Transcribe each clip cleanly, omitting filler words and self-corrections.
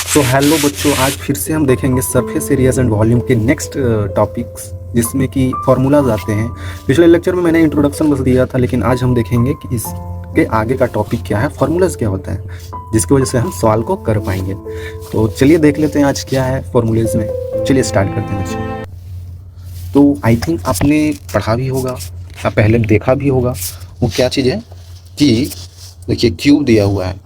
तो हेलो बच्चों, आज फिर से हम देखेंगे सरफेस एरियाज एंड वॉल्यूम के नेक्स्ट टॉपिक्स, जिसमें कि फार्मूलाज आते हैं। पिछले लेक्चर में मैंने इंट्रोडक्शन बस दिया था, लेकिन आज हम देखेंगे कि इसके आगे का टॉपिक क्या है, फार्मूलाज क्या होता है, जिसकी वजह से हम सवाल को कर पाएंगे। तो चलिए देख लेते हैं आज क्या है फार्मूलेज में। चलिए स्टार्ट करते हैं बच्चों। तो आई थिंक आपने पढ़ा भी होगा या पहले देखा भी होगा। वो क्या चीज़ है कि देखिए, क्यूब दिया हुआ है।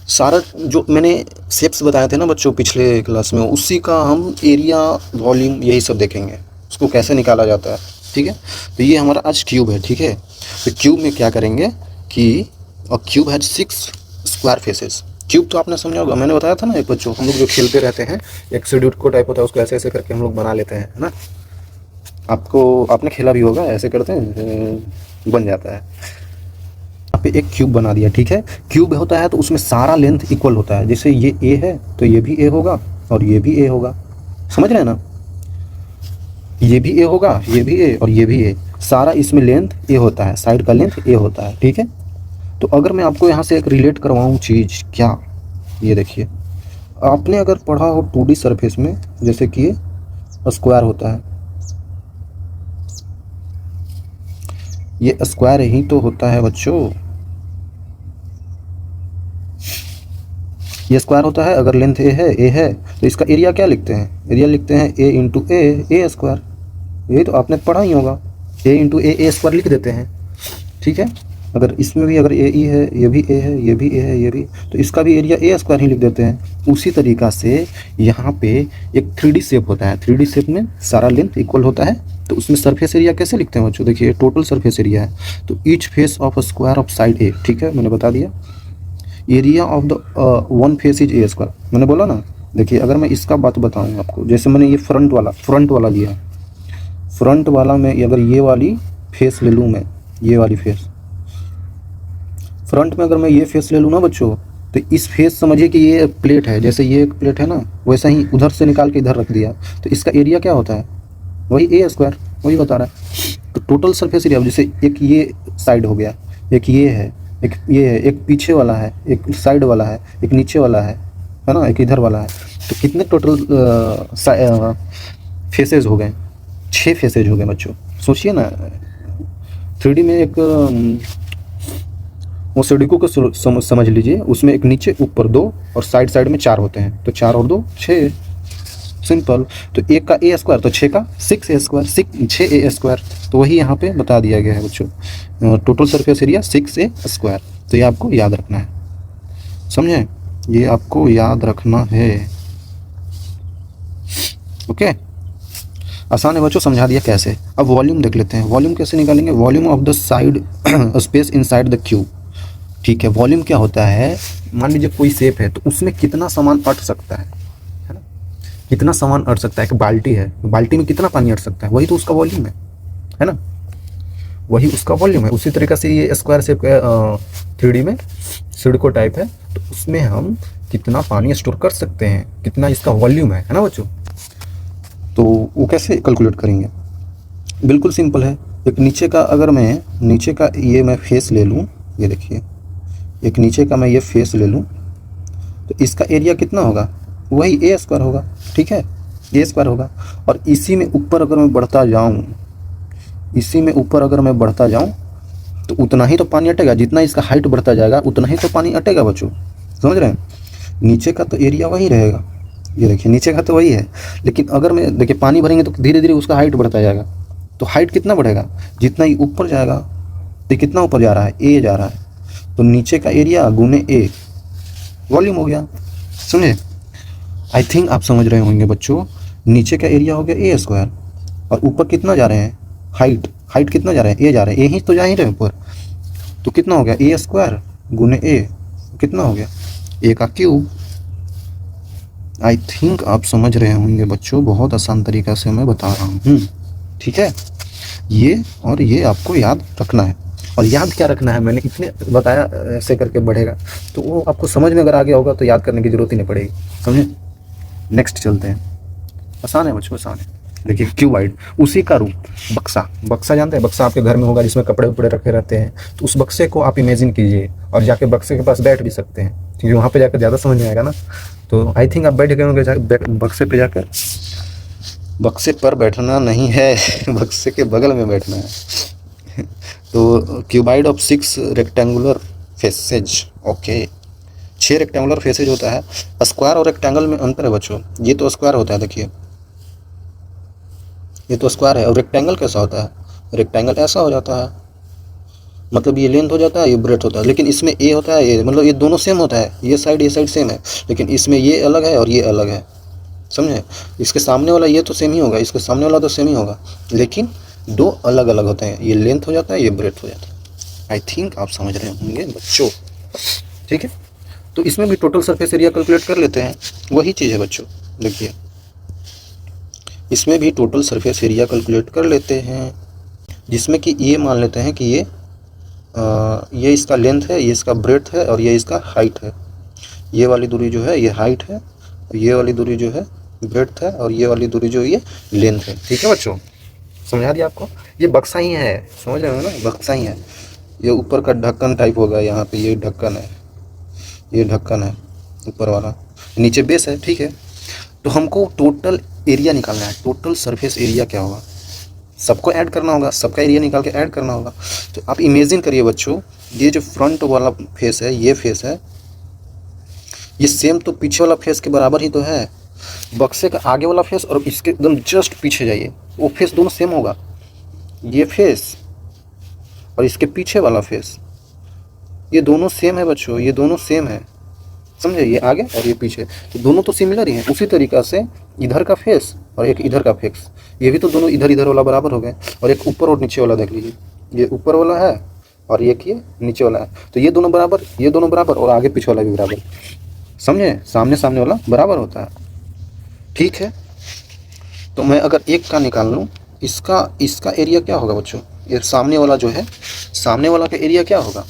सारा जो मैंने शेप्स बताए थे ना बच्चों पिछले क्लास में, उसी का हम एरिया, वॉल्यूम, यही सब देखेंगे, उसको कैसे निकाला जाता है। ठीक है, तो ये हमारा आज क्यूब है। ठीक है, तो क्यूब में क्या करेंगे कि cube has 6 square faces. Cube तो आपने समझा होगा, मैंने बताया था ना एक बच्चों, हम लोग जो खेलते रहते हैं, एक सुडोकू टाइप होता है, उसको ऐसे ऐसे करके हम लोग बना लेते हैं, है ना। आपने खेला भी होगा, ऐसे करते हैं बन जाता है। पे एक क्यूब बना दिया। ठीक है, क्यूब होता है तो उसमें सारा लेंथ इक्वल होता है। जैसे ये ए है तो ये भी ए होगा और ये भी ए होगा, समझ रहे हैं ना। ये भी ए होगा, ये भी ए और ये भी ए, सारा इसमें लेंथ ए होता है, साइड का लेंथ ए होता है। ठीक है, तो अगर मैं आपको यहाँ से एक रिलेट करवाऊँ चीज़, क्या, ये देखिए, आपने अगर पढ़ा हो 2D सरफेस में, जैसे कि ये स्क्वायर होता है, ये स्क्वायर ही तो होता है बच्चों, ये स्क्वायर होता है। अगर लेंथ ए है तो इसका एरिया क्या लिखते हैं, एरिया लिखते हैं ए इंटू ए स्क्वायर। ये तो आपने पढ़ा ही होगा, ए इंटू ए स्क्वायर लिख देते हैं। ठीक है, अगर इसमें भी अगर ए ई है, ये भी ए है, ये भी ए है, ये भी, तो इसका भी एरिया ए स्क्वायर ही लिख देते हैं। उसी तरीक़ा से यहाँ पे एक 3D शेप होता है, 3D शेप में सारा लेंथ इक्वल होता है, तो उसमें सरफेस एरिया कैसे लिखते हैं बच्चों। देखिए, टोटल सरफेस एरिया है, तो each face of a square of side A. ठीक है, मैंने बता दिया। Area of the one face is A square, मैंने बोला ना। देखिए, अगर मैं इसका बात बताऊँ आपको, जैसे मैंने ये फ्रंट वाला लिया, फ्रंट वाला में अगर ये वाली फेस ले लूँ, मैं ये वाली फेस, फ्रंट में अगर मैं ये फेस ले लूँ ना बच्चों, तो इस फेस समझिए कि ये एक प्लेट है, जैसे ये एक प्लेट है ना, वैसा ही उधर से निकाल के इधर रख दिया, तो इसका एरिया क्या होता है, वही ए स्क्वायर, वही बता रहा है। तो टोटल सरफेस एरिया, जैसे एक ये साइड हो गया, एक ये है, एक ये है, एक पीछे वाला है, एक साइड वाला है, एक नीचे वाला है ना, एक इधर वाला है, तो कितने टोटल फेसेज हो गए, 6 फेसेज हो गए बच्चों। सोचिए ना, 3D में एक वो सुडोकू को समझ लीजिए, उसमें एक नीचे ऊपर 2 और साइड में 4 होते हैं, तो 4 और 2 6, सिंपल। तो एक का ए स्क्वायर, तो 6 का 6 ए स्क्वायर, 6 ए स्क्वायर, तो वही यहाँ पे बता दिया गया है बच्चों, टोटल सरफेस एरिया 6 ए स्क्वायर। तो ये आपको याद रखना है, समझे, ये आपको याद रखना है। ओके, आसान है बच्चों, समझा दिया कैसे। अब वॉल्यूम देख लेते हैं, वॉल्यूम कैसे निकालेंगे। Volume of the side space inside the cube. ठीक है, वॉल्यूम क्या होता है, मान लीजिए कोई शेप है, तो उसमें कितना सामान अट सकता है ना, कितना सामान अट सकता है। एक बाल्टी है, बाल्टी में कितना पानी अट सकता है, वही तो उसका वॉल्यूम है ना, वही उसका वॉल्यूम है। उसी तरीके से ये स्क्वायर शेप का 3D में सुडोकू टाइप है, तो उसमें हम कितना पानी स्टोर कर सकते हैं, कितना इसका वॉल्यूम है ना बच्चों। तो वो कैसे कैलकुलेट करेंगे, बिल्कुल सिंपल है। एक नीचे का, अगर मैं नीचे का ये मैं फेस ले लूँ, ये देखिए, एक नीचे का मैं ये फेस ले लूँ, तो इसका एरिया कितना होगा, वही ए स्क्वायर होगा। ठीक है, ए स्क्वायर होगा। और इसी में ऊपर अगर मैं बढ़ता जाऊँ, इसी में ऊपर अगर मैं बढ़ता जाऊँ, तो उतना ही तो पानी अटेगा, जितना इसका हाइट बढ़ता जाएगा उतना ही तो पानी अटेगा बच्चों, समझ रहे हैं। नीचे का तो एरिया वही रहेगा, ये देखिए, नीचे का तो वही है, लेकिन अगर मैं देखिए पानी भरेंगे तो धीरे धीरे उसका हाइट बढ़ता जाएगा, तो हाइट कितना बढ़ेगा, जितना ही ऊपर जाएगा। तो कितना ऊपर जा रहा है, ए जा रहा है, तो नीचे का एरिया गुने ए, वॉल्यूम हो गया, समझे। आई थिंक आप समझ रहे होंगे बच्चों, नीचे का एरिया हो गया ए स्क्वायर, और ऊपर कितना जा रहे हैं, हाइट कितना जा रहा है, ए जा रहा है, ए ही तो जा ही रहे ऊपर, तो कितना हो गया, ए स्क्वायर गुने ए, कितना हो गया, ए का क्यूब। आई थिंक आप समझ रहे होंगे बच्चों, बहुत आसान तरीक़ा से मैं बता रहा हूँ। ठीक है, ये और ये आपको याद रखना है। और याद क्या रखना है, मैंने इतने बताया, ऐसे करके बढ़ेगा, तो वो आपको समझ में अगर आ गया होगा तो याद करने की ज़रूरत ही नहीं पड़ेगी, समझे। नेक्स्ट चलते हैं, आसान है बच्चों, आसान है। देखिए क्यूबाइड, उसी का रूप बक्सा। बक्सा जानते हैं, बक्सा आपके घर में होगा जिसमें कपड़े उपड़े रखे रहते हैं, तो उस बक्से को आप इमेजिन कीजिए और जाके बक्से के पास बैठ भी सकते हैं, क्योंकि वहाँ पे जाकर ज़्यादा समझ में आएगा ना। तो आई थिंक आप बैठ गए होंगे बक्से पे जाकर। बक्से पर बैठना नहीं है बक्से के बगल में बैठना है तो cuboid of 6 rectangular faces. Okay, 6 rectangular faces होता है। स्क्वायर और रेक्टेंगल में अंतर है बच्चों, ये तो स्क्वायर होता है, देखिए ये तो स्क्वायर है, और रेक्टेंगल कैसा होता है, रेक्टेंगल ऐसा हो जाता है, मतलब ये लेंथ हो जाता है, ये ब्रेथ होता है, लेकिन इसमें ए होता है, ये मतलब ये दोनों सेम होता है, ये साइड सेम है, लेकिन इसमें ये अलग है और ये अलग है, समझे। इसके सामने वाला ये तो सेम ही होगा, इसके सामने वाला तो सेम ही होगा, लेकिन दो अलग अलग होते हैं, ये लेंथ हो जाता है, ये ब्रेथ हो जाता है। आई थिंक आप समझ रहे होंगे बच्चों, ठीक है। तो इसमें भी टोटल सरफेस एरिया कैलकुलेट कर लेते हैं, वही चीज़ है बच्चों। देखिए इसमें भी टोटल सरफेस एरिया कैलकुलेट कर लेते हैं, जिसमें कि ये मान लेते हैं कि ये इसका लेंथ है, ये इसका ब्रेथ है और ये इसका हाइट है। ये वाली दूरी जो है ये हाइट है, ये वाली दूरी जो है ब्रेथ है, और ये वाली दूरी जो ये लेंथ है। ठीक है बच्चों, समझा दिया आपको। ये बक्सा ही है, समझ रहे हो ना, बक्सा ही है। ये ऊपर का ढक्कन टाइप होगा, यहाँ पे ये ढक्कन है, ये ढक्कन है ऊपर वाला, नीचे बेस है, ठीक है। तो हमको टोटल एरिया निकालना है, टोटल सरफेस एरिया क्या होगा, सबको ऐड करना होगा, सबका एरिया निकाल के ऐड करना होगा। तो आप इमेजिन करिए बच्चों, ये जो फ्रंट वाला फेस है, ये फेस है, ये सेम तो पीछे वाला फेस के बराबर ही तो है। बक्से का आगे वाला फेस और इसके एकदम जस्ट पीछे जाइए, वो फेस दोनों सेम होगा, ये फेस और इसके पीछे वाला फेस, ये दोनों सेम है बच्चों, ये दोनों सेम है, समझे, ये आगे और ये पीछे, तो दोनों तो सिमिलर ही हैं। उसी तरीक़ा से इधर का फेस और एक इधर का फेस, ये भी तो दोनों इधर इधर वाला बराबर हो गए। और एक ऊपर और नीचे वाला देख लीजिए, ये ऊपर वाला है और एक ये नीचे वाला है, तो ये दोनों बराबर, ये दोनों बराबर, और आगे पीछे वाला भी बराबर, समझे, सामने सामने वाला बराबर होता है। ठीक है, तो मैं अगर एक का निकाल लूँ, इसका एरिया क्या होगा बच्चों, ये सामने वाला जो है, सामने वाला का एरिया क्या होगा।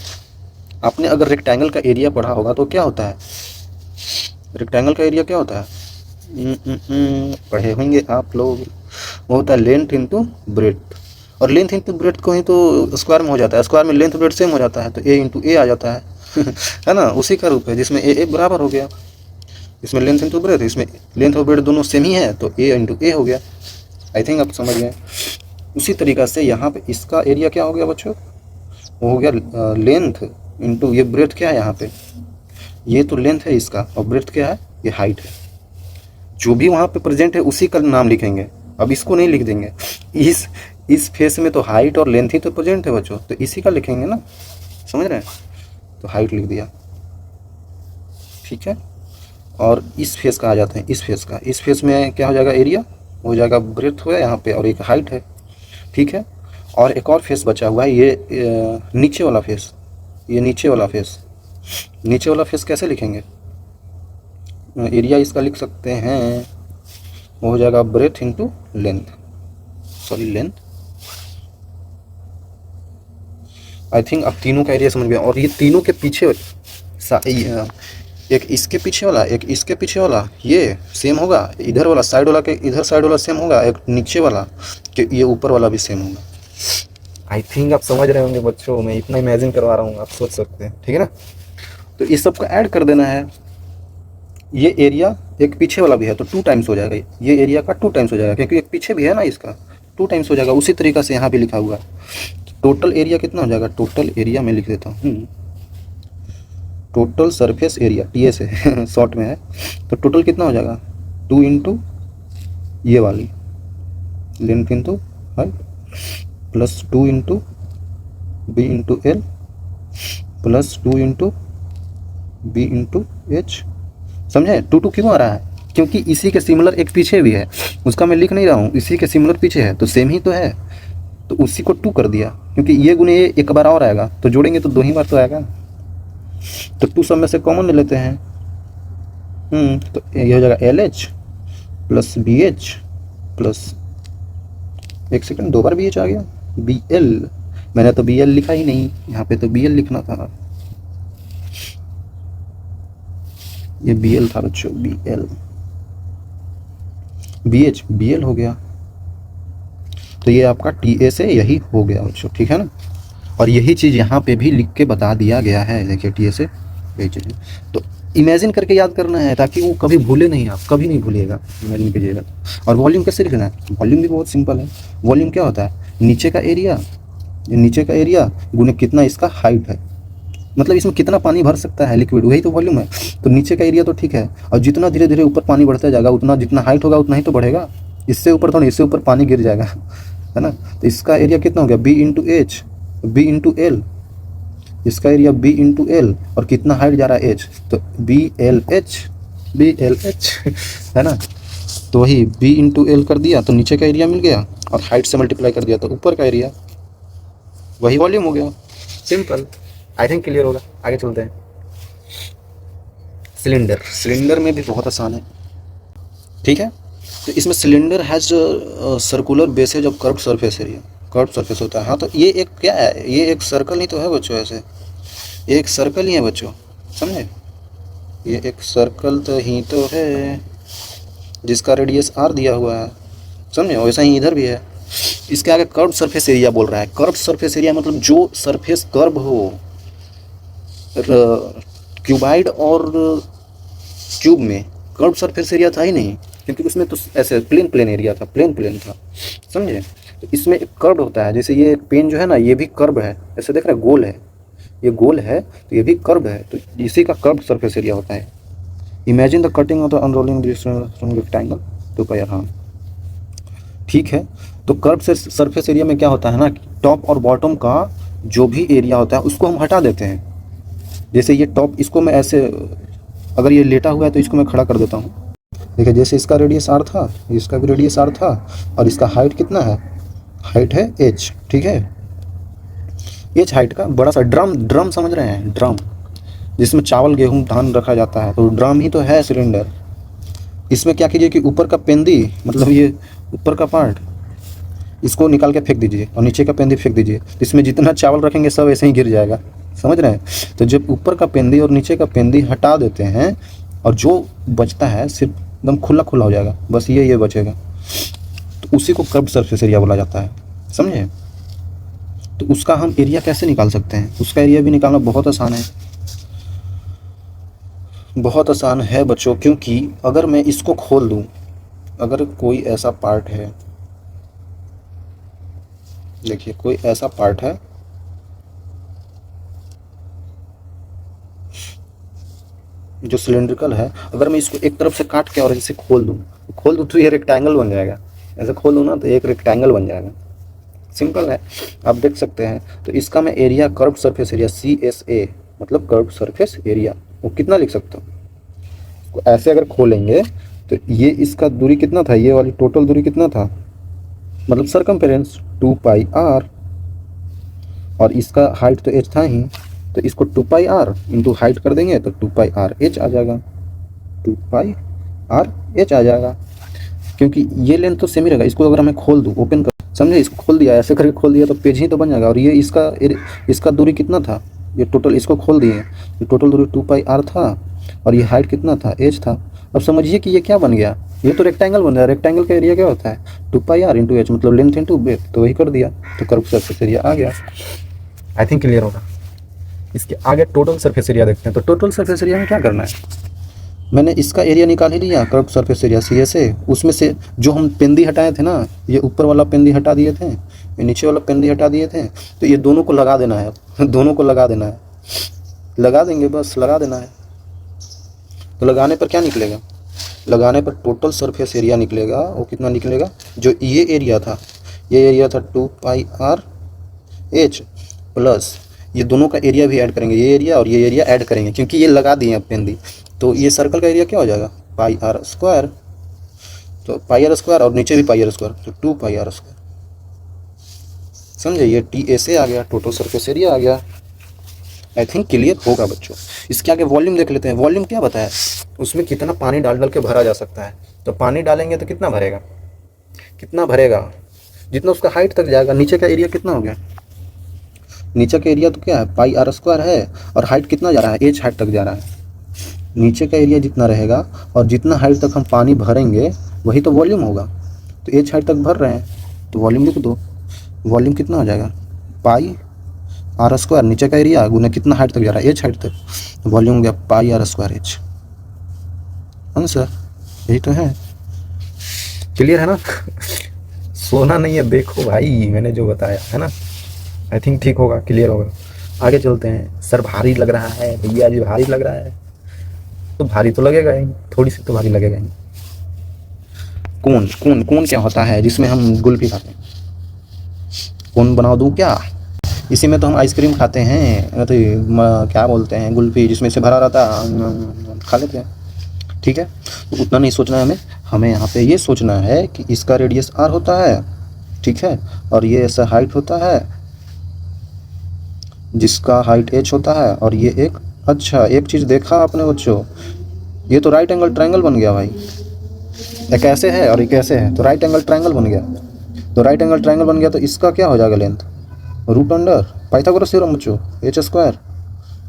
आपने अगर रेक्टेंगल का एरिया पढ़ा होगा तो क्या होता है, रेक्टेंगल का एरिया क्या होता है, पढ़े होंगे आप लोग, वो होता है लेंथ इंटू ब्रेथ, और लेंथ इंटू ब्रेथ को ही तो स्क्वायर में हो जाता है, स्क्वायर में लेंथ ब्रेथ सेम हो जाता है, तो ए इंटू ए आ जाता है है ना, उसी का रूप है, जिसमें ए बराबर हो गया, इसमें लेंथ इंटू ब्रेथ, इसमें लेंथ और ब्रेथ दोनों सेम ही है, तो ए इंटू ए हो गया। आई थिंक आप समझ गए। उसी तरीक़ा से यहाँ पे इसका एरिया क्या हो गया बच्चों, वो हो गया लेंथ इंटू ये ब्रेथ क्या है, यहाँ पे ये तो लेंथ है इसका, और ब्रेथ क्या है, ये हाइट है। जो भी वहाँ पे प्रेजेंट है उसी का नाम लिखेंगे, अब इसको नहीं लिख देंगे। इस फेस में तो हाइट और लेंथ ही तो प्रेजेंट है बच्चों, तो इसी का लिखेंगे ना, समझ रहे हैं, तो हाइट लिख दिया, ठीक है। और इस फेस का आ जाते हैं, इस फेस में क्या हो जाएगा, एरिया हो जाएगा, ब्रेथ हुआ यहाँ पे, और एक हाइट है, ठीक है। और एक और फेस बचा हुआ है, ये नीचे वाला फेस, ये नीचे वाला फेस कैसे लिखेंगे, एरिया इसका लिख सकते हैं, वो हो जाएगा breath into length, sorry length. I think अब तीनों का एरिया समझ गया। और ये तीनों के पीछे एक इसके पीछे वाला, एक इसके पीछे वाला, ये सेम होगा, इधर वाला साइड वाला के इधर साइड वाला सेम होगा, एक नीचे वाला कि ये ऊपर वाला भी सेम होगा। आई थिंक आप समझ रहे होंगे बच्चों, मैं इतना इमेजिन करवा रहा हूँ, आप सोच सकते हैं, ठीक है ना। तो इस सब को ऐड कर देना है। ये एरिया एक पीछे वाला भी है तो 2 टाइम्स हो जाएगा, ये एरिया का 2 टाइम्स हो जाएगा, क्योंकि एक पीछे भी है ना, इसका 2 टाइम्स हो जाएगा। उसी तरीक़ा से यहाँ भी लिखा हुआ है। टोटल एरिया कितना हो जाएगा, टोटल एरिया में लिख देता हूँ, टोटल सरफेस एरिया, TS है शॉर्ट में है, तो टोटल कितना हो जाएगा, 2 इंटू ये वाली length into height, plus 2 into B into L, plus 2 into B into H, समझे। 2 क्यों आ रहा है, क्योंकि इसी के सिमिलर एक पीछे भी है, उसका मैं लिख नहीं रहा हूँ, इसी के सिमिलर पीछे है, तो सेम ही तो है, तो उसी को 2 कर दिया, क्योंकि ये गुने ये एक बार और आएगा, तो जोड़ेंगे तो 2 ही बार तो आएगा, तो 2 सब में से कॉमन ले लेते हैं। तो ये हो जाएगा LH प्लस BH प्लस, एक सेकंड, 2 बार BH आ गया, BL, मैंने तो BL लिखा ही नहीं, यहाँ पे तो BL लिखना था, ये BL था बच्चों, BL, BH BL हो गया, तो ये आपका TA से यही हो गया बच्चों, ठीक है ना। और यही चीज़ यहाँ पे भी लिख के बता दिया गया है, देखिए TA से यही चीज़। तो इमेजिन करके याद करना है ताकि वो कभी भूले नहीं, आप कभी नहीं भूलिएगा, इमेजिन कीजिएगा। और वॉल्यूम कैसे लिखना है, वॉल्यूम भी बहुत सिंपल है। वॉल्यूम क्या होता है, नीचे का एरिया, नीचे का एरिया गुने कितना इसका हाइट है, मतलब इसमें कितना पानी भर सकता है लिक्विड, वही तो वॉल्यूम है। तो नीचे का एरिया तो ठीक है, और जितना धीरे धीरे ऊपर पानी बढ़ता जाएगा उतना जितना हाइट होगा उतना ही तो बढ़ेगा, इससे ऊपर थोड़ा, इससे ऊपर पानी गिर जाएगा, है ना। तो इसका एरिया कितना हो गया, B/H, B/L, इसका एरिया B/L, और कितना हाइट जा रहा है H, तो BLH है ना। तो वही B/L कर दिया तो नीचे का एरिया मिल गया, और हाइट से मल्टीप्लाई कर दिया तो ऊपर का एरिया, वही वॉल्यूम हो गया। सिंपल, आई थिंक क्लियर होगा। आगे चलते हैं। सिलेंडर, सिलेंडर में भी बहुत आसान है, ठीक है। तो इसमें cylinder has circular bases of curved surface area, curved surface होता है। हाँ, तो ये एक क्या है, ये एक सर्कल ही तो है बच्चों, ऐसे ये एक सर्कल ही है बच्चों, समझे। ये एक सर्कल तो ही तो है जिसका रेडियस R दिया हुआ है, समझे। वैसा ही इधर भी है। इसके आगे कर्व्ड सरफेस एरिया बोल रहा है। कर्व्ड सरफेस एरिया मतलब जो सरफेस कर्व हो, क्यूबाइड और क्यूब में कर्व सरफेस एरिया था ही नहीं, क्योंकि उसमें तो ऐसे प्लेन एरिया था, प्लेन था, समझे। तो इसमें एक कर्व होता है, जैसे ये पेन जो है ना, ये भी कर्व है, ऐसे देख रहे हैं, गोल है, ये गोल है तो ये भी कर्व है, तो इसी का कर्व सरफेस एरिया होता है। Imagine the cutting of the unrolling rectangle two pi, हाँ ठीक है। तो कर्व से सरफेस एरिया में क्या होता है ना, टॉप और बॉटम का जो भी एरिया होता है उसको हम हटा देते हैं। जैसे ये टॉप, इसको मैं ऐसे, अगर ये लेटा हुआ है तो इसको मैं खड़ा कर देता हूँ, देखिए। जैसे इसका रेडियस R था, इसका भी रेडियस R था, और इसका हाइट कितना है, हाइट है H, ठीक है। H हाइट का बड़ा सा ड्रम समझ रहे हैं, ड्रम जिसमें चावल गेहूँ धान रखा जाता है, तो ड्रम ही तो है सिलेंडर। इसमें क्या कीजिए कि ऊपर का पेंदी, मतलब ये ऊपर का पार्ट, इसको निकाल के फेंक दीजिए, और नीचे का पेंदी फेंक दीजिए। इसमें जितना चावल रखेंगे सब ऐसे ही गिर जाएगा, समझ रहे हैं। तो जब ऊपर का पेंदी और नीचे का पेंदी हटा देते हैं, और जो बचता है सिर्फ एकदम खुला खुला हो जाएगा, बस ये बचेगा, तो उसी को कर्व्ड सरफेस एरिया बोला जाता है, समझे। तो उसका हम एरिया कैसे निकाल सकते हैं, उसका एरिया भी निकालना बहुत आसान है, बहुत आसान है बच्चों। क्योंकि अगर मैं इसको खोल दूँ, अगर कोई ऐसा पार्ट है, देखिए कोई ऐसा पार्ट है, जो सिलेंड्रिकल है, अगर मैं इसको एक तरफ से काट के और इसे खोल दूँ तो ये रेक्टेंगल बन जाएगा। ऐसे खोल दूँ ना तो एक रेक्टेंगल बन जाएगा, सिंपल है, आप देख सकते हैं। तो इसका मैं area, curved surface area, CSA मतलब कर्व्ड सरफेस एरिया, वो कितना लिख सकता हूँ। इसको ऐसे अगर खोलेंगे तो ये इसका दूरी कितना था, ये वाली टोटल दूरी कितना था, मतलब सरकमफेरेंस 2πr, और इसका हाइट तो H था ही, तो इसको 2πr इंटू हाइट कर देंगे तो 2πrh आ जाएगा, 2πrh आ जाएगा। क्योंकि ये लेंथ तो सेम ही रहेगा। इसको अगर मैं खोल दूँ, ओपन कर, समझे, इसको खोल दिया, ऐसे करके खोल दिया तो पेज ही तो बन जाएगा। और ये इसका दूरी कितना था, ये टोटल, इसको खोल दिए, ये टोटल दूरी 2πr था, और ये हाइट कितना था, H था। अब समझिए कि ये क्या बन गया, ये तो रेक्टेंगल बन रहा है। रेक्टेंगल का एरिया क्या होता है, 2πr इंटू H, मतलब लेंथ इंटू ब्रेथ, तो वही कर दिया, तो कर्व सरफेस एरिया आ गया। आई थिंक क्लियर होगा। इसके आगे टोटल सरफेस एरिया देखते हैं। तो टोटल सरफेस एरिया में क्या करना है, मैंने इसका एरिया निकाल ही लिया, कर्व सरफेस एरिया CSA। उसमें से जो हम पेंदी हटाए थे ना, ये ऊपर वाला पेंदी हटा दिए थे, ये नीचे वाला पेंदी हटा दिए थे, तो ये दोनों को लगा देना है, दोनों को लगा देना है, लगा देंगे, बस लगा देना है। तो लगाने पर क्या निकलेगा, लगाने पर टोटल सरफेस एरिया निकलेगा। वो कितना निकलेगा, जो ये एरिया था, ये एरिया था 2πrh प्लस ये दोनों का एरिया भी ऐड करेंगे, ये एरिया और ये एरिया ऐड करेंगे, क्योंकि ये लगा दिए अब पेंदी। तो ये सर्कल का एरिया क्या हो जाएगा, πr², तो πr² और नीचे भी πr², तो 2πr², समझे। ये TSA आ गया, टोटल सरफेस एरिया आ गया। आई थिंक क्लियर होगा बच्चों। इसके आगे वॉल्यूम देख लेते हैं। वॉल्यूम क्या बताया, उसमें कितना पानी डाल के भरा जा सकता है। तो पानी डालेंगे तो कितना भरेगा, कितना भरेगा, जितना उसका हाइट तक जाएगा। नीचे का एरिया कितना हो गया, नीचे का एरिया तो क्या है, πr² है, और हाइट कितना जा रहा है, H हाइट तक जा रहा है। नीचे का एरिया जितना रहेगा और जितना हाइट तक हम पानी भरेंगे वही तो वॉल्यूम होगा। तो H हाइट तक भर रहे हैं, तो वॉल्यूम लिख दो। वॉल्यूम कितना हो जाएगा, पाई आर स्क्वायर, नीचे का एरिया गुना कितना हाइट तक जा रहा है, एच हाइट तक, तो वॉल्यूम हो गया पाई आर स्क्वायर एच। आंसर यही तो है। क्लियर है ना? सोना नहीं है, देखो भाई मैंने जो बताया है ना, आई थिंक ठीक होगा, क्लियर होगा। आगे चलते हैं। सर भारी लग रहा है भैया जी, भारी लग रहा है, तो भारी तो लगेगा ही, थोड़ी सी तो भारी लगेगा ही। कोन कोन कोन क्या होता है जिसमें हम गुल्फी खाते हैं? कोन बना दूं क्या? इसी में तो हम आइसक्रीम खाते हैं, तो क्या बोलते हैं, गुल्फी जिसमें से भरा रहता है, खा लेते हैं। ठीक है, तो उतना नहीं सोचना है हमें, हमें यहाँ पे ये सोचना है कि इसका रेडियस आर होता है, ठीक है, और ये ऐसा हाइट होता है जिसका हाइट एच होता है, और ये एक, अच्छा एक चीज़ देखा आपने बच्चों, ये तो राइट एंगल ट्रायंगल बन गया भाई। एक ऐसे है और एक ऐसे है, तो राइट एंगल ट्रायंगल बन गया। तो राइट एंगल ट्रायंगल बन गया, तो इसका क्या हो जाएगा length, root under Pythagoras theorem बच्चों, H square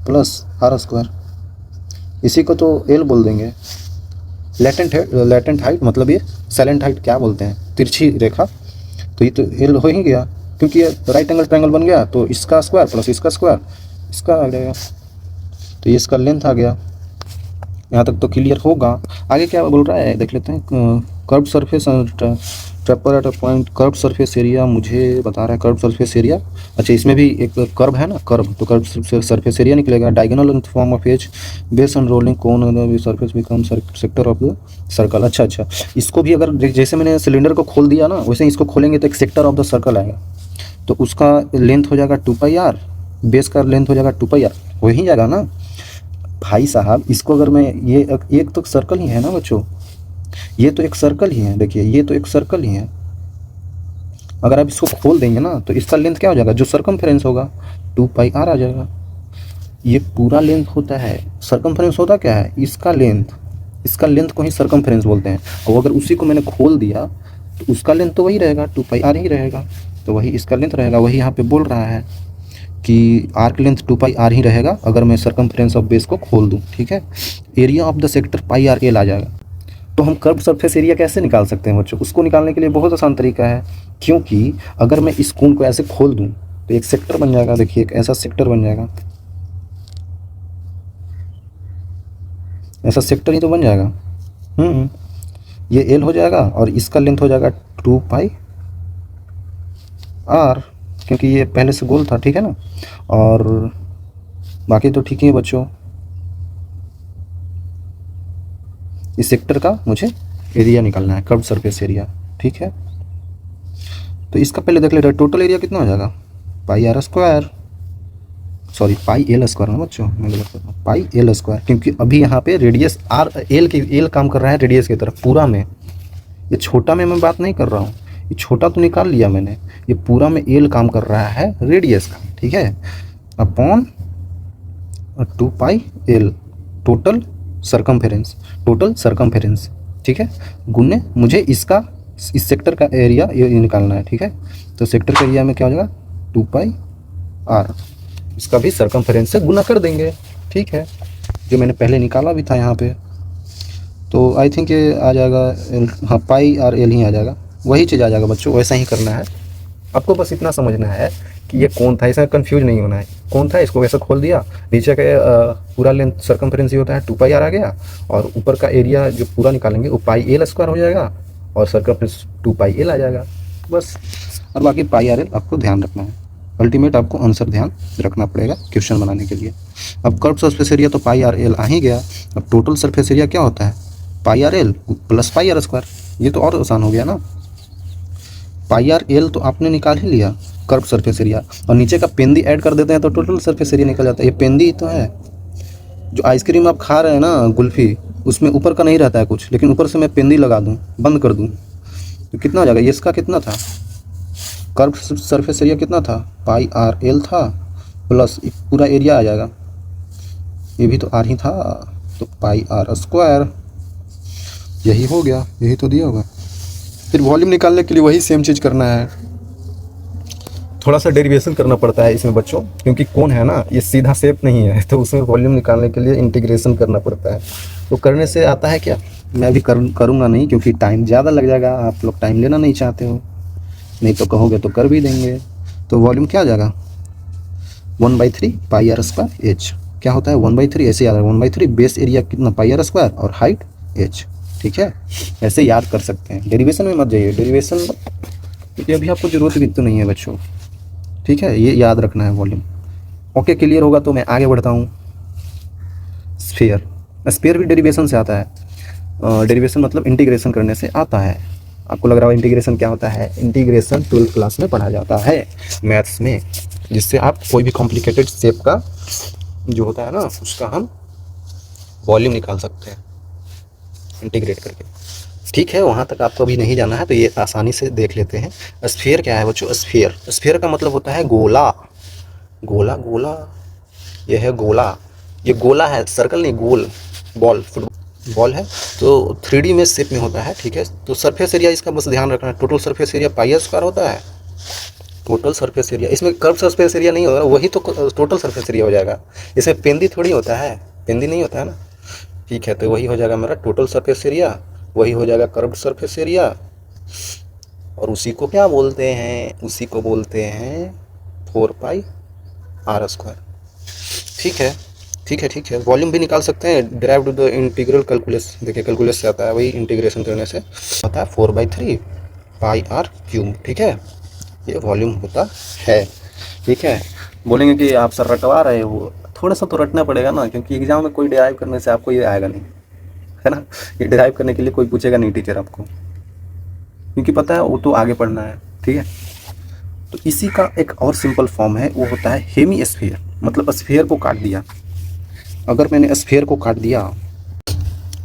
plus R square. इसी को तो एल बोल देंगे। लेटेंट हाइट मतलब ये साइलेंट हाइट क्या बोलते हैं, तिरछी रेखा, तो ये तो एल हो ही गया, क्योंकि ये राइट एंगल ट्रायंगल बन गया, तो इसका स्क्वायर प्लस इसका स्क्वायर, इसका आ जाएगा, तो ये इसका लेंथ आ गया। यहाँ तक तो क्लियर होगा। आगे क्या बोल रहा है देख लेते हैं। Curve surface trapper at a point, curve surface area मुझे बता रहा है, कर्व सरफेस एरिया। अच्छा इसमें भी एक कर्व है ना, कर्व, तो कर्व सरफेस एरिया निकलेगा। Diagonal in form of edge base on rolling cone surface become sector of the circle. अच्छा, इसको भी अगर जैसे मैंने सिलेंडर को खोल दिया ना, वैसे इसको खोलेंगे तो एक सेक्टर ऑफ द सर्कल आएगा, तो उसका लेंथ हो जाएगा 2πr, बेस का लेंथ हो जाएगा 2πr, हो ही जाएगा ना भाई साहब। इसको अगर मैं ये एक तो सर्कल ही है ना बच्चों, ये तो एक सर्कल ही है, देखिए ये तो एक सर्कल ही है। अगर आप इसको खोल देंगे ना, तो इसका लेंथ क्या हो जाएगा, जो सर्कमफेरेंस होगा 2πr आ जाएगा। ये पूरा लेंथ होता है, सर्कमफेरेंस होता क्या है, इसका लेंथ को ही सर्कमफेरेंस बोलते हैं। और अगर उसी को मैंने खोल दिया तो उसका लेंथ तो वही रहेगा, 2πr ही रहेगा, तो वही इसका लेंथ रहेगा। वही यहाँ पे बोल रहा है कि आर्क लेंथ 2πr ही रहेगा अगर मैं सर्कमफेरेंस ऑफ बेस को खोल दूं, ठीक है। Area of the sector πrl आ जाएगा। तो हम कर्व सरफेस एरिया कैसे निकाल सकते हैं बच्चों, उसको निकालने के लिए बहुत आसान तरीका है, क्योंकि अगर मैं इस कोन को ऐसे खोल दूं तो एक सेक्टर बन जाएगा। देखिए एक ऐसा सेक्टर बन जाएगा, ऐसा सेक्टर ही तो बन जाएगा। ये एल हो जाएगा और इसका लेंथ हो जाएगा 2πr, क्योंकि ये पहले से गोल था, ठीक है ना। और बाकी तो ठीक ही है बच्चों। इस सेक्टर का मुझे एरिया निकालना है, कर्व सरफेस एरिया, ठीक है। तो इसका पहले देख लेते हैं, टोटल एरिया कितना हो जाएगा, πr square, sorry πl square ना बच्चों, मैं गलत कर रहा हूँ, πl स्क्वायर, क्योंकि अभी यहाँ पे रेडियस आर एल काम कर रहा है रेडियस की तरफ पूरा में। ये छोटा में मैं बात नहीं कर रहा हूँ, ये छोटा तो निकाल लिया मैंने, ये पूरा में एल काम कर रहा है रेडियस का, ठीक है, अपॉन 2πl टोटल सरकमफेरेंस, ठीक है, गुने मुझे इसका इस सेक्टर का एरिया ये निकालना है, ठीक है। तो सेक्टर का एरिया में क्या हो जाएगा 2πr, इसका भी सरकमफेरेंस से गुना कर देंगे, ठीक है, जो मैंने पहले निकाला भी था यहाँ पे। तो आई थिंक ये आ जाएगा हाँ πrl ही आ जाएगा, वही चीज़ आ जाएगा बच्चों, वैसा ही करना है आपको। बस इतना समझना है कि ये कौन था, इसमें कंफ्यूज नहीं होना है। कौन था, इसको वैसा खोल दिया, नीचे का पूरा लेंथ सर्कमफेरेंस ही होता है 2πr आ गया, और ऊपर का एरिया जो पूरा निकालेंगे वो πl स्क्वायर हो जाएगा, और सर्कमफेरेंस 2πl आ जाएगा बस। और बाकी πrl आपको ध्यान रखना है, अल्टीमेट आपको आंसर ध्यान रखना पड़ेगा क्वेश्चन बनाने के लिए। अब कर्व सरफेस एरिया तो πrl आ ही गया। अब टोटल सरफेस एरिया क्या होता है, πrl प्लस πr स्क्वायर, ये तो और आसान हो गया ना। πrl तो आपने निकाल ही लिया कर्व सरफेस एरिया, और नीचे का पेंदी ऐड कर देते हैं तो टोटल सरफेस एरिया निकल जाता है। ये पेंदी तो है, जो आइसक्रीम आप खा रहे हैं ना गुल्फी, उसमें ऊपर का नहीं रहता है कुछ, लेकिन ऊपर से मैं पेंदी लगा दूं, बंद कर दूं, तो कितना हो जाएगा, ये इसका कितना था, कर्व सरफेस एरिया कितना था, πrl था, प्लस पूरा एरिया आ जाएगा, ये भी तो r ही था, तो πr स्क्वायर, यही हो गया, यही तो दिया होगा। फिर वॉल्यूम निकालने के लिए वही सेम चीज़ करना है, थोड़ा सा डेरिवेशन करना पड़ता है इसमें बच्चों, क्योंकि कौन है ना ये सीधा शेप नहीं है, तो उसमें वॉल्यूम निकालने के लिए इंटीग्रेशन करना पड़ता है। तो करने से आता है क्या, मैं भी करूँगा नहीं, क्योंकि टाइम ज़्यादा लग जाएगा, आप लोग टाइम लेना नहीं चाहते हो, नहीं तो कहोगे तो कर भी देंगे। तो वॉल्यूम क्या आ जाएगा, 1/3 पाई आर स्क्वायर एच। क्या होता है 1/3, ऐसे याद है 1/3 बेस एरिया कितना पाई आर स्क्वायर और हाइट एच। ठीक है, ऐसे याद कर सकते हैं। डेरिवेशन में मत जाइए, डेरिवेशन क्योंकि अभी आपको जरूरत भी तो नहीं है बच्चों। ठीक है, ये याद रखना है वॉल्यूम। ओके, क्लियर होगा तो मैं आगे बढ़ता हूँ। स्फीयर, स्फीयर भी डेरिवेशन से आता है। डेरिवेशन मतलब इंटीग्रेशन करने से आता है। आपको लग रहा है इंटीग्रेशन क्या होता है, इंटीग्रेशन 12th क्लास में पढ़ा जाता है मैथ्स में, जिससे आप कोई भी कॉम्प्लिकेटेड शेप का जो होता है ना उसका हम वॉल्यूम निकाल सकते हैं इंटीग्रेट करके। ठीक है, वहाँ तक आपको अभी नहीं जाना है तो ये आसानी से देख लेते हैं। स्फीयर क्या है बच्चों, स्फीयर, स्फीयर का मतलब होता है गोला। गोला गोला, ये है गोला, ये गोला है, सर्कल नहीं, गोल, बॉल, फुटबॉल बॉल है। तो 3D में शेप में होता है। ठीक है, तो सरफेस एरिया इसका बस ध्यान रखना है, total surface area pi R square होता है। टोटल सरफेस एरिया, इसमें कर्व सरफेस एरिया नहीं होगा, वही तो टोटल सरफेस एरिया हो जाएगा। इसमें पेंदी थोड़ी होता है, पेंदी नहीं होता है ना। ठीक है, तो वही हो जाएगा मेरा टोटल सरफेस एरिया, वही हो जाएगा कर्व्ड सरफेस एरिया, और उसी को क्या बोलते हैं, उसी को बोलते हैं 4 पाई आर स्क्वायर। ठीक है, ठीक है, ठीक है। वॉल्यूम भी निकाल सकते हैं, डिराइव्ड द इंटीग्रल कैलकुलस, देखिए कैलकुलस से आता है, वही इंटीग्रेशन करने से होता है 4/3 पाई आर क्यूब। ठीक है, ये वॉल्यूम होता है। ठीक है, बोलेंगे कि आप सर रटवा रहे हो, थोड़ा सा तो रटना पड़ेगा ना, क्योंकि एग्जाम में कोई डिराइव करने से आपको ये आएगा नहीं, है ना। ये डिराइव करने के लिए कोई पूछेगा नहीं टीचर आपको, क्योंकि पता है वो तो आगे पढ़ना है। ठीक है, तो इसी का एक और सिंपल फॉर्म है, वो होता है हेमी स्फीयर, मतलब स्फीयर को काट दिया। अगर मैंने स्फीयर को काट दिया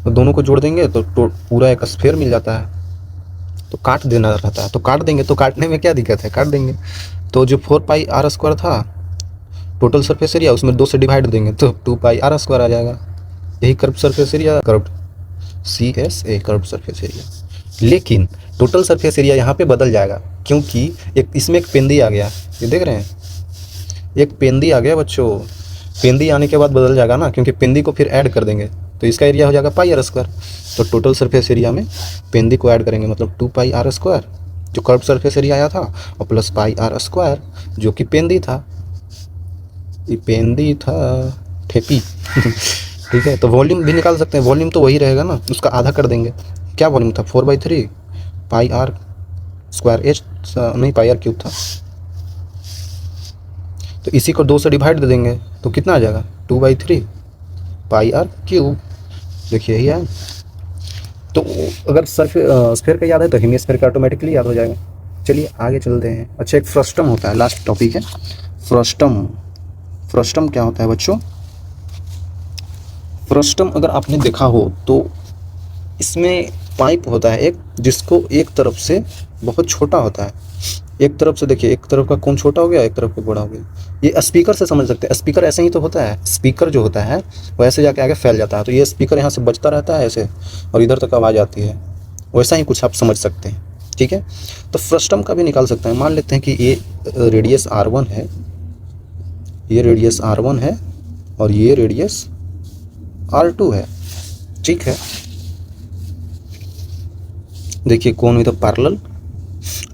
तो दोनों को जोड़ देंगे तो पूरा एक स्फीयर मिल जाता है। तो काट देना रहता है, तो काट देंगे, तो काटने में क्या दिक्कत है, काट देंगे। तो जो 4 पाई आर स्क्वायर था टोटल सरफेस एरिया, उसमें 2 से डिवाइड देंगे तो 2 पाई आर स्क्वायर आ जाएगा। यही curve surface area, curve CSA, curve surface area. लेकिन टोटल सरफेस एरिया यहाँ पे बदल जाएगा, क्योंकि एक इसमें एक पेंदी आ गया, ये देख रहे हैं, एक पेंदी आ गया बच्चों। पेंदी आने के बाद बदल जाएगा ना, क्योंकि पेंदी को फिर ऐड कर देंगे तो इसका एरिया हो जाएगा पाई आर स्क्वायर। तो टोटल सरफेस एरिया में पेंदी को ऐड करेंगे, मतलब 2 पाई आर स्क्वायर जो कर्व सरफेस एरिया आया था, और प्लस पाई आर स्क्वायर जो कि पेंदी था, ये पेंदी था ठेपी। ठीक है, तो वॉल्यूम भी निकाल सकते हैं, वॉल्यूम तो वही रहेगा ना, उसका आधा कर देंगे। क्या वॉल्यूम था, 4/3 पाई आर स्क्वायर एच, नहीं पाई आर क्यूब था, तो इसी को 2 से डिवाइड दे देंगे तो कितना आ जाएगा 2/3 पाई आर क्यूब। देखिए यही है। तो अगर स्फीयर का याद है तो हेमिस्फीयर का ऑटोमेटिकली याद हो जाएगा। चलिए आगे चलते हैं। अच्छा, एक फ्रस्टम होता है, लास्ट टॉपिक है फ्रस्टम। फ्रस्टम क्या होता है बच्चों, फ्रस्टम अगर आपने देखा हो तो इसमें पाइप होता है एक, जिसको एक तरफ से बहुत छोटा होता है, एक तरफ से देखिए, एक तरफ का कोन छोटा हो गया, एक तरफ का बड़ा हो गया। ये स्पीकर से समझ सकते हैं, स्पीकर ऐसे ही तो होता है, स्पीकर जो होता है वो ऐसे जाके आगे फैल जाता है, तो ये स्पीकर यहाँ से बजता रहता है ऐसे, और इधर तक आवाज़ आती है, वैसा ही कुछ आप समझ सकते हैं। ठीक है, तो फ्रस्टम का भी निकाल सकते हैं। मान लेते हैं कि ये रेडियस R1 है, ये रेडियस R1 है, और ये रेडियस R2 है। ठीक है, देखिए cone with parallel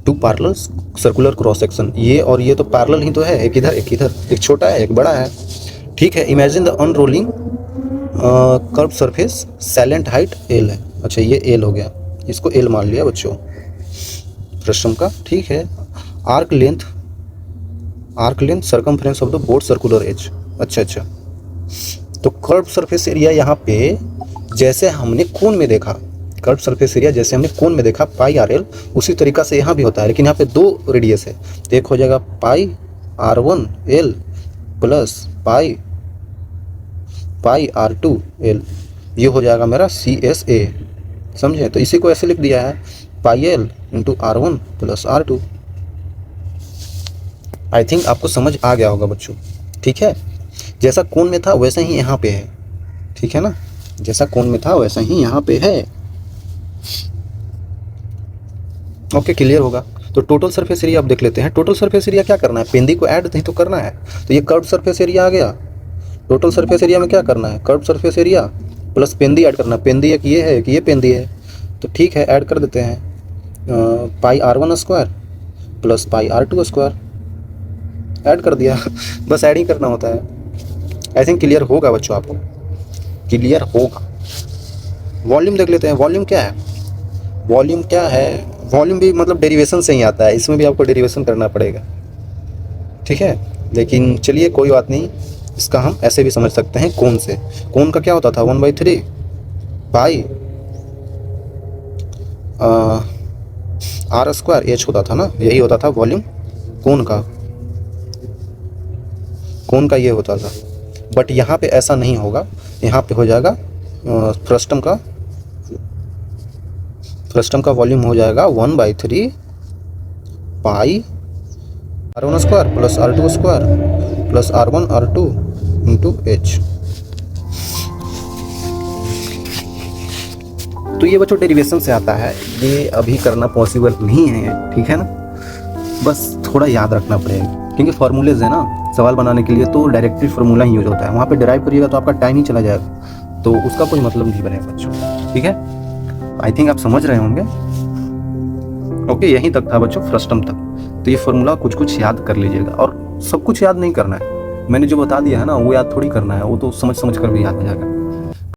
to parallel circular cross section, ये और ये तो पैरेलल ही तो है, एक इधर एक इधर, एक छोटा है एक बड़ा है। ठीक है, imagine the unrolling curve surface, slant height L है। अच्छा, ये L हो गया, इसको L मान लिया बच्चों फ्रस्टम का। ठीक है, arc length circumference of the both circular edge. अच्छा, तो कर्व सरफेस एरिया यहाँ पे जैसे हमने कोन में देखा, कर्व सरफेस एरिया जैसे हमने कोन में देखा पाई R1, उसी तरीका से यहाँ भी होता है, लेकिन यहाँ पे 2 रेडियस है, तो एक हो जाएगा पाई R1 L plus pi R2 L, ये हो जाएगा मेरा CSA। समझे, तो इसी को ऐसे लिख दिया है पाई L into R1 plus R2। I think आपको समझ आ गया होगा बच्चों। ठीक है, जैसा कोन में था वैसा ही यहाँ पे है। ठीक है ना, जैसा कोन में था वैसा ही यहाँ पे है। ओके, क्लियर होगा। तो टोटल सरफेस एरिया आप देख लेते हैं। टोटल सरफेस एरिया क्या करना है, पेंदी को ऐड नहीं तो करना है, तो ये कर्व सरफेस एरिया आ गया। टोटल सरफेस एरिया में क्या करना है, कर्व सरफेस एरिया प्लस पेंदी ऐड करना। पेंदी एक ये है, कि ये पेंदी है, तो ठीक है ऐड कर देते हैं पाई R1 square plus pi R2 square, add कर दिया बस ऐड ही करना होता है। आई थिंक क्लियर होगा बच्चों, आपको क्लियर होगा। वॉल्यूम देख लेते हैं, वॉल्यूम क्या है, वॉल्यूम क्या है, वॉल्यूम भी मतलब डेरिवेशन से ही आता है, इसमें भी आपको डेरिवेशन करना पड़ेगा, ठीक है। लेकिन चलिए कोई बात नहीं, इसका हम ऐसे भी समझ सकते हैं कोन से। कोन का क्या होता था 1/3 पाई R स्क्वायर एच होता था ना, यही होता था वॉल्यूम कोन का, कोन का ये होता था। बट यहाँ पे ऐसा नहीं होगा, यहाँ पे हो जाएगा फ्रस्टम का वॉल्यूम हो जाएगा 1/3 पाई R1 square plus R2 square plus R1 R2 into H. तो ये बच्चों डेरिवेशन से आता है, ये अभी करना पॉसिबल नहीं है, ठीक है ना, बस थोड़ा याद रखना पड़ेगा, क्योंकि फार्मूलेज है ना सवाल बनाने के लिए, तो डायरेक्टली फार्मूला ही यूज होता है, वहाँ पे डिराइव करिएगा तो आपका टाइम ही चला जाएगा, तो उसका कोई मतलब नहीं बनेगा बच्चों, ठीक है। आई थिंक आप समझ रहे होंगे। ओके, यहीं तक था बच्चों, फ्रस्टम तक। तो ये फार्मूला कुछ कुछ याद कर लीजिएगा, और सब कुछ याद नहीं करना है, मैंने जो बता दिया है ना वो याद थोड़ी करना है, वो तो समझ समझ कर भी याद हो जाएगा।